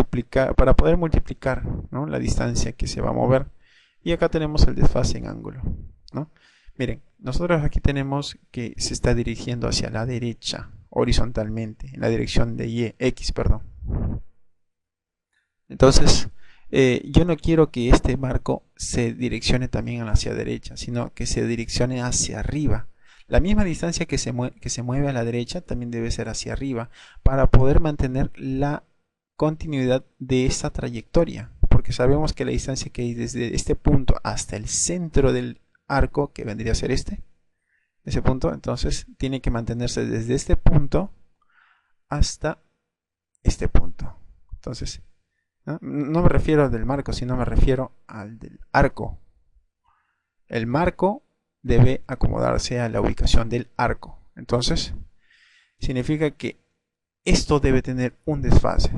multiplicar, ¿no? La distancia que se va a mover. Y acá tenemos el desfase en ángulo, ¿no? Miren, nosotros aquí tenemos que se está dirigiendo hacia la derecha, horizontalmente, en la dirección de X, perdón. Entonces, yo no quiero que este marco se direccione también hacia la derecha, sino que se direccione hacia arriba. La misma distancia que se mueve a la derecha también debe ser hacia arriba para poder mantener la continuidad de esta trayectoria. Porque sabemos que la distancia que hay desde este punto hasta el centro del arco, que vendría a ser ese punto, entonces tiene que mantenerse desde este punto hasta este punto. Entonces, no me refiero al del marco, sino me refiero al del arco. El marco debe acomodarse a la ubicación del arco. Entonces, significa que esto debe tener un desfase.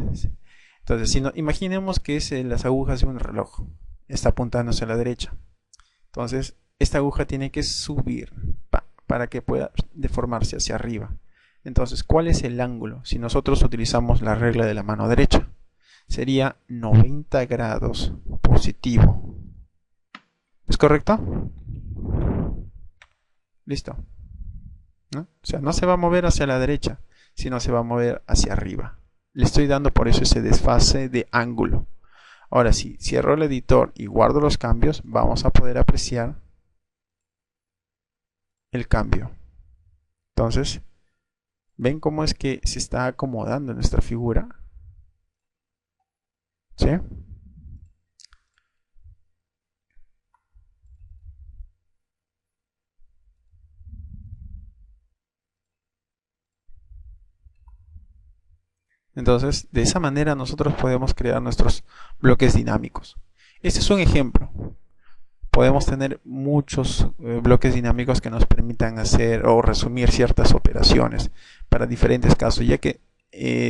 Entonces, si no, imaginemos que es las agujas de un reloj. Está apuntando hacia la derecha. Entonces, esta aguja tiene que subir para que pueda deformarse hacia arriba. Entonces, ¿cuál es el ángulo? Si nosotros utilizamos la regla de la mano derecha, sería 90 grados positivo. ¿Es correcto? Listo. ¿No? O sea, no se va a mover hacia la derecha, sino se va a mover hacia arriba. Le estoy dando por eso ese desfase de ángulo. Ahora, si cierro el editor y guardo los cambios, vamos a poder apreciar el cambio. Entonces, ¿ven cómo es que se está acomodando nuestra figura? ¿Sí? Entonces, de esa manera nosotros podemos crear nuestros bloques dinámicos. Este es un ejemplo. Podemos tener muchos bloques dinámicos que nos permitan hacer o resumir ciertas operaciones para diferentes casos, ya que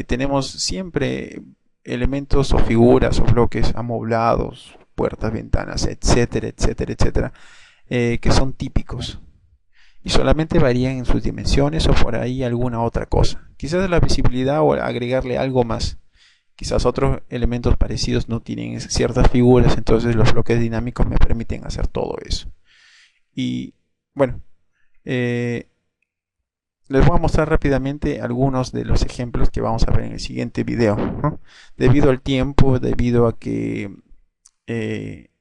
tenemos siempre elementos o figuras o bloques amoblados, puertas, ventanas, etcétera, etcétera, etcétera, que son típicos y solamente varían en sus dimensiones o por ahí alguna otra cosa. Quizás la visibilidad o agregarle algo más. Quizás otros elementos parecidos no tienen ciertas figuras, entonces los bloques dinámicos me permiten hacer todo eso. Y bueno, Eh, Les voy a mostrar rápidamente algunos de los ejemplos que vamos a ver en el siguiente video, ¿no? Debido al tiempo, debido a que eh,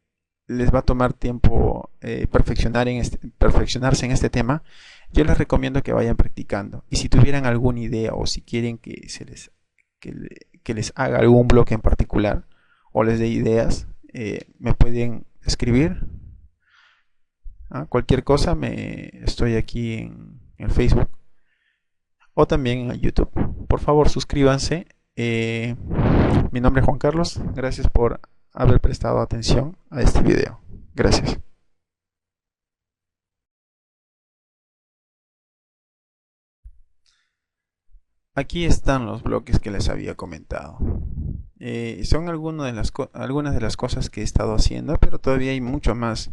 les va a tomar tiempo perfeccionarse en este tema, yo les recomiendo que vayan practicando. Y si tuvieran alguna idea o si quieren que les haga algún bloque en particular o les dé ideas, me pueden escribir. Cualquier cosa, estoy aquí en el Facebook o también en YouTube. Por favor, suscríbanse. Mi nombre es Juan Carlos. Gracias por haber prestado atención a este video. Gracias. Aquí están los bloques que les había comentado. Son algunas de las cosas que he estado haciendo, pero todavía hay mucho más,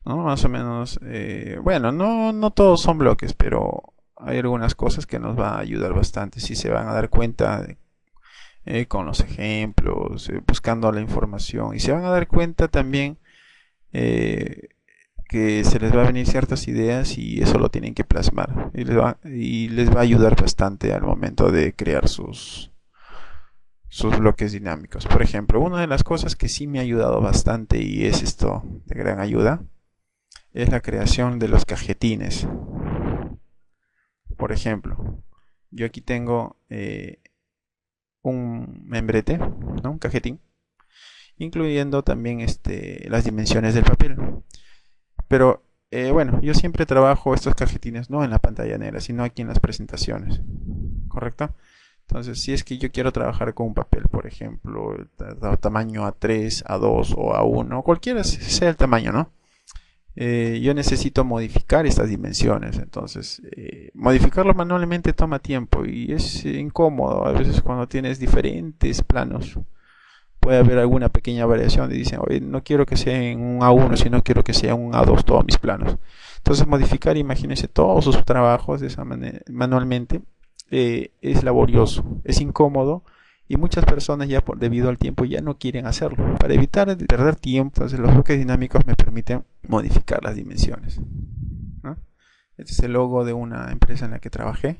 ¿no? Más o menos, bueno, no todos son bloques, pero hay algunas cosas que nos van a ayudar bastante. Si se van a dar cuenta con los ejemplos, buscando la información, y se van a dar cuenta también eh, que se les va a venir ciertas ideas y eso lo tienen que plasmar y les va a ayudar bastante al momento de crear sus bloques dinámicos. Por ejemplo, una de las cosas que sí me ha ayudado bastante y es esto de gran ayuda es la creación de los cajetines. Por ejemplo, yo aquí tengo un membrete, ¿no? Un cajetín, incluyendo también las dimensiones del papel. Pero bueno, yo siempre trabajo estos cajetines no en la pantalla negra, sino aquí en las presentaciones, ¿correcto? Entonces, si es que yo quiero trabajar con un papel, por ejemplo, tamaño A3, A2 o A1, cualquiera sea el tamaño, ¿no? Yo necesito modificar estas dimensiones. Entonces, modificarlo manualmente toma tiempo y es incómodo. A veces cuando tienes diferentes planos, puede haber alguna pequeña variación y dicen, oye, no quiero que sea en un A1, sino quiero que sea en un A2 todos mis planos. Entonces modificar, imagínense, todos sus trabajos de esa manera, manualmente, es laborioso, es incómodo y muchas personas ya debido al tiempo ya no quieren hacerlo. Para evitar perder tiempo, entonces los bloques dinámicos me permiten modificar las dimensiones, ¿no? Este es el logo de una empresa en la que trabajé,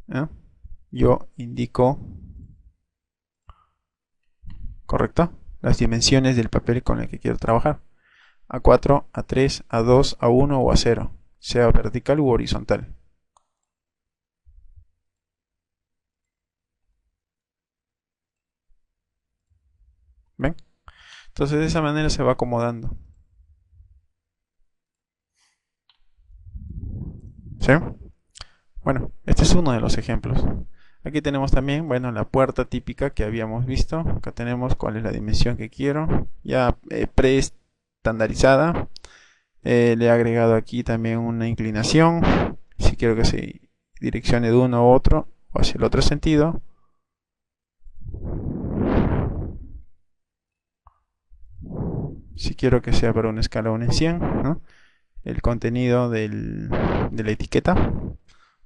¿no? Yo indico, correcto, las dimensiones del papel con el que quiero trabajar: A4, A3, A2, A1 o A0, sea vertical u horizontal. ¿Ven? Entonces de esa manera se va acomodando. ¿Sí? Bueno, este es uno de los ejemplos. Aquí tenemos también, bueno, la puerta típica que habíamos visto. Acá tenemos cuál es la dimensión que quiero, ya preestandarizada. Le he agregado aquí también una inclinación, si quiero que se direccione de uno a otro o hacia el otro sentido. Si quiero que sea para una escala 1 en 100, ¿no? El contenido de la etiqueta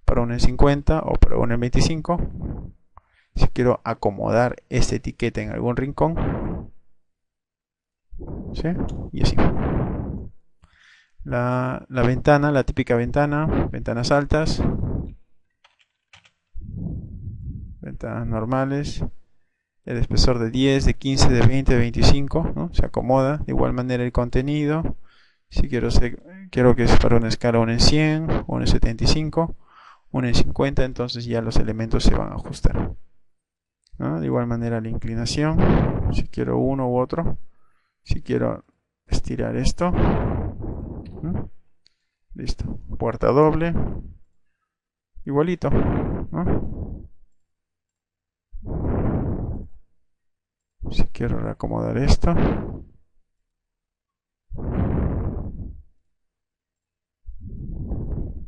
para 1 en 50 o para 1 en 25. Si quiero acomodar esta etiqueta en algún rincón, ¿sí? Y así. La ventana, la típica ventana, ventanas altas, ventanas normales, el espesor de 10, de 15, de 20, de 25, ¿no? Se acomoda. De igual manera el contenido, si quiero que es para una escala 1 en 100, 1 en 75, 1 en 50, entonces ya los elementos se van a ajustar, ¿no? De igual manera la inclinación, si quiero uno u otro, si quiero estirar esto, ¿no? Listo, puerta doble, igualito, ¿no? Si quiero reacomodar esto,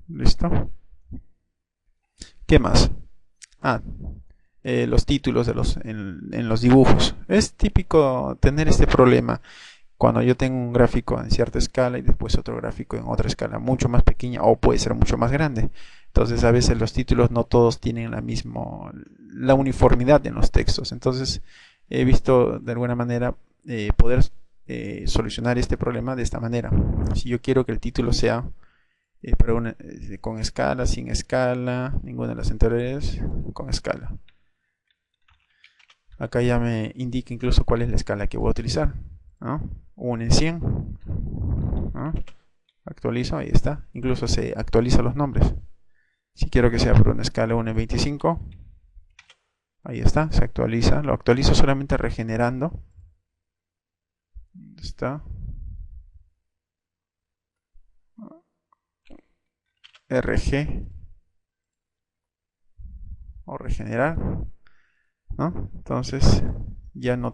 listo. ¿Qué más? Los títulos en los dibujos. Es típico tener este problema cuando yo tengo un gráfico en cierta escala y después otro gráfico en otra escala mucho más pequeña o puede ser mucho más grande. Entonces a veces los títulos no todos tienen la uniformidad en los textos. Entonces he visto de alguna manera poder solucionar este problema de esta manera. Si yo quiero que el título sea con escala, sin escala, ninguna de las anteriores, con escala. Acá ya me indica incluso cuál es la escala que voy a utilizar, ¿no? 1 en 100, ¿no? Actualizo, ahí está. Incluso se actualiza los nombres. Si quiero que sea por una escala 1 en 25, ahí está, se actualiza. Lo actualizo solamente regenerando. ¿Dónde está? RG o regenerar, ¿no? Entonces ya no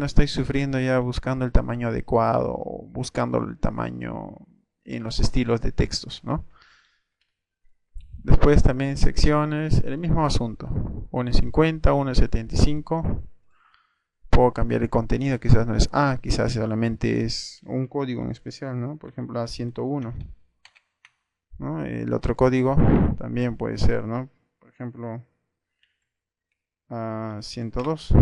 estoy sufriendo ya buscando el tamaño adecuado o buscando el tamaño en los estilos de textos, ¿no? Después también secciones, el mismo asunto, 1 en 50, 1 en 75. Puedo cambiar el contenido, quizás no es A, quizás solamente es un código en especial, ¿no? Por ejemplo, A101, ¿no? El otro código también puede ser, ¿no? Por ejemplo, A102.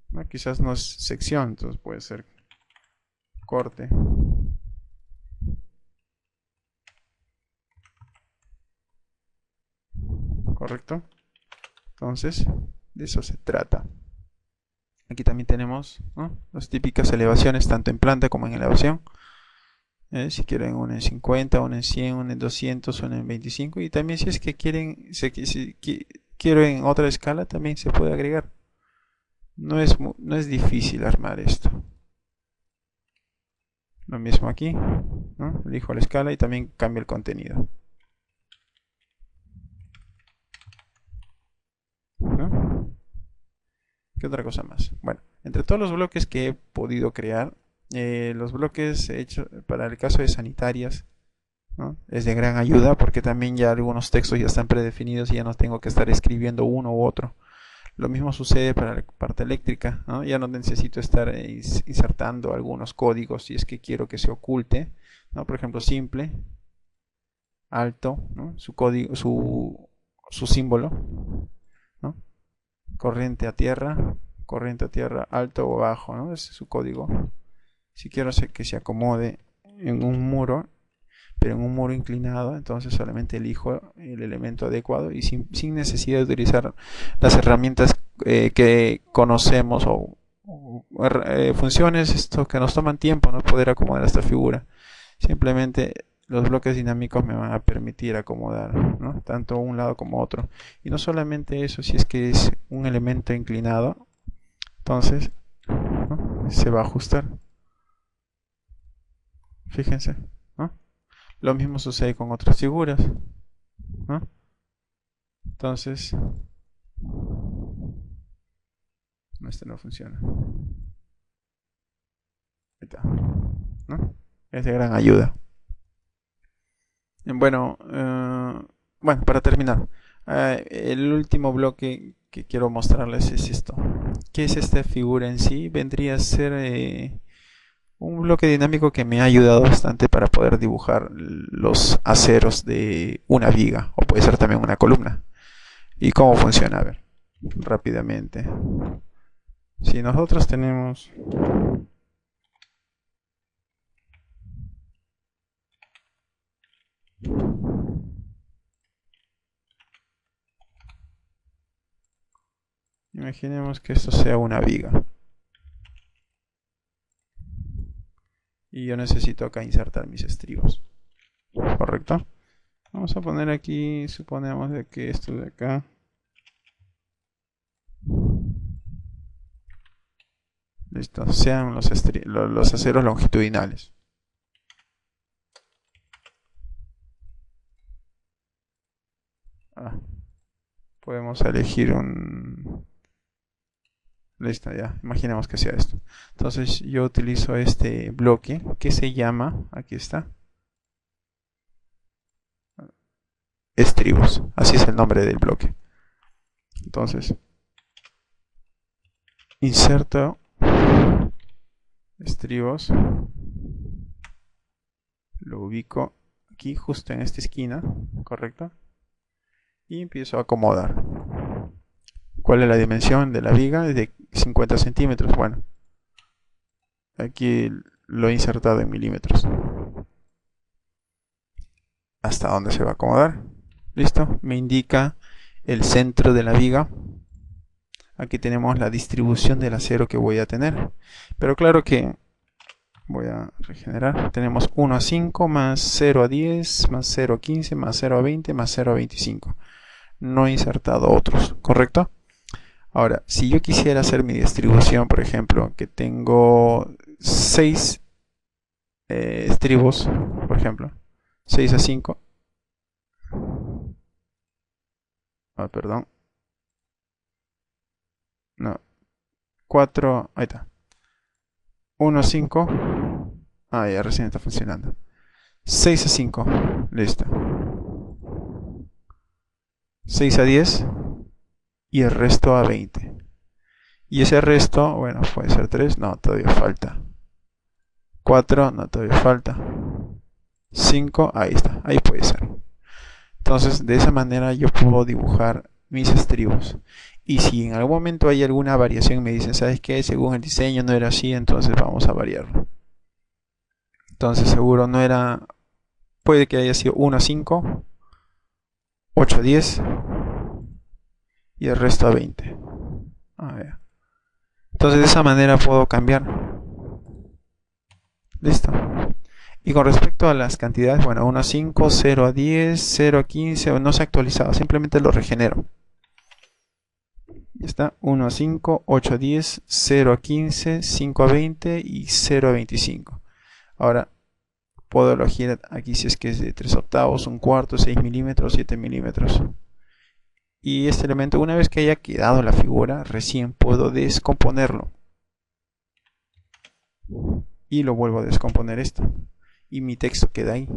¿No? Quizás no es sección, entonces puede ser corte. ¿Correcto? Entonces, de eso se trata. Aquí también tenemos, ¿no?, las típicas elevaciones, tanto en planta como en elevación. Si quieren una en 50, una en 100, una en 200, una en 25. Y también si es que quiero en otra escala, también se puede agregar. No es difícil armar esto. Lo mismo aquí, ¿no? Elijo la escala y también cambio el contenido, ¿no? ¿Qué otra cosa más? Bueno, entre todos los bloques que he podido crear, los bloques hechos para el caso de sanitarias, ¿no?, es de gran ayuda porque también ya algunos textos ya están predefinidos y ya no tengo que estar escribiendo uno u otro. Lo mismo sucede para la parte eléctrica, ¿no? Ya no necesito estar insertando algunos códigos si es que quiero que se oculte, ¿no? Por ejemplo, simple, alto, ¿no?, su código, su símbolo, ¿no? Corriente a tierra, alto o bajo, ¿no? Ese es su código. Si quiero que se acomode en un muro, pero en un muro inclinado, entonces solamente elijo el elemento adecuado y sin necesidad de utilizar las herramientas que conocemos o funciones esto que nos toman tiempo, ¿no?, poder acomodar esta figura. Simplemente los bloques dinámicos me van a permitir acomodar, ¿no?, tanto un lado como otro. Y no solamente eso, si es que es un elemento inclinado, entonces, ¿no?, se va a ajustar. Fíjense, ¿no? Lo mismo sucede con otras figuras, ¿no? Entonces, este no funciona. Ahí está, ¿no? Es de gran ayuda. Bueno, para terminar, el último bloque que quiero mostrarles es esto. ¿Qué es esta figura en sí? Vendría a ser un bloque dinámico que me ha ayudado bastante para poder dibujar los aceros de una viga, o puede ser también una columna. ¿Y cómo funciona? A ver, rápidamente. Si nosotros tenemos imaginemos que esto sea una viga y yo necesito acá insertar mis estribos, ¿correcto? Vamos a poner aquí, suponemos de que esto de acá listo, sean los aceros longitudinales. Podemos elegir un... Listo, ya, imaginemos que sea esto. Entonces yo utilizo este bloque que se llama, aquí está, estribos. Así es el nombre del bloque. Entonces, inserto estribos, lo ubico aquí justo en esta esquina, ¿correcto? Y empiezo a acomodar. ¿Cuál es la dimensión de la viga? Es de 50 centímetros. Bueno, aquí lo he insertado en milímetros. ¿Hasta dónde se va a acomodar? Listo, me indica el centro de la viga. Aquí tenemos la distribución del acero que voy a tener. Pero claro que voy a regenerar. Tenemos 1 a 5 más 0 a 10 más 0 a 15 más 0 a 20 más 0 a 25. No he insertado otros, ¿correcto? Ahora, si yo quisiera hacer mi distribución, por ejemplo, que tengo 6 estribos, por ejemplo, 6 a 5. Perdón. No, 4, ahí está. 1 a 5. Ya recién está funcionando. 6 a 5, listo. 6 a 10 y el resto a 20. Y ese resto, bueno, puede ser 3, no, todavía falta. 4, no, todavía falta. 5, ahí está, ahí puede ser. Entonces, de esa manera yo puedo dibujar mis estribos. Y si en algún momento hay alguna variación, me dicen, ¿sabes qué? Según el diseño no era así, entonces vamos a variarlo. Entonces, seguro no era, puede que haya sido 1 a 5, 8 a 10 y el resto a 20. Entonces, de esa manera puedo cambiar. Listo. Y con respecto a las cantidades, bueno, 1 a 5, 0 a 10, 0 a 15, no se ha actualizado, simplemente lo regenero. Ya está, 1 a 5, 8 a 10, 0 a 15, 5 a 20 y 0 a 25. Ahora puedo elegir aquí si es que es de 3 octavos, 1/4, 6 milímetros, 7 milímetros. Y este elemento, una vez que haya quedado la figura, recién puedo descomponerlo. Y lo vuelvo a descomponer esto. Y mi texto queda ahí.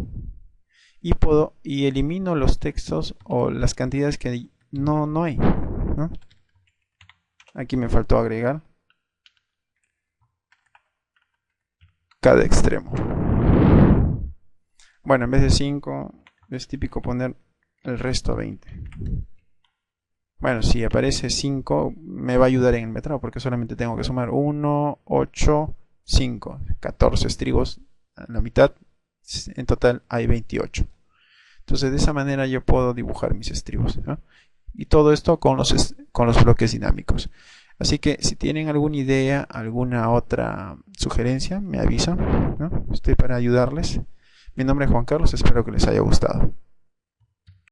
Y elimino los textos o las cantidades que no hay, ¿no? Aquí me faltó agregar cada extremo. Bueno, en vez de 5 es típico poner el resto 20. Bueno, si aparece 5 me va a ayudar en el metrado porque solamente tengo que sumar 1, 8, 5, 14 estribos a la mitad. En total hay 28. Entonces de esa manera yo puedo dibujar mis estribos, ¿no? Y todo esto con los bloques dinámicos. Así que si tienen alguna idea, alguna otra sugerencia, me avisan, ¿no? Estoy para ayudarles. Mi nombre es Juan Carlos, espero que les haya gustado.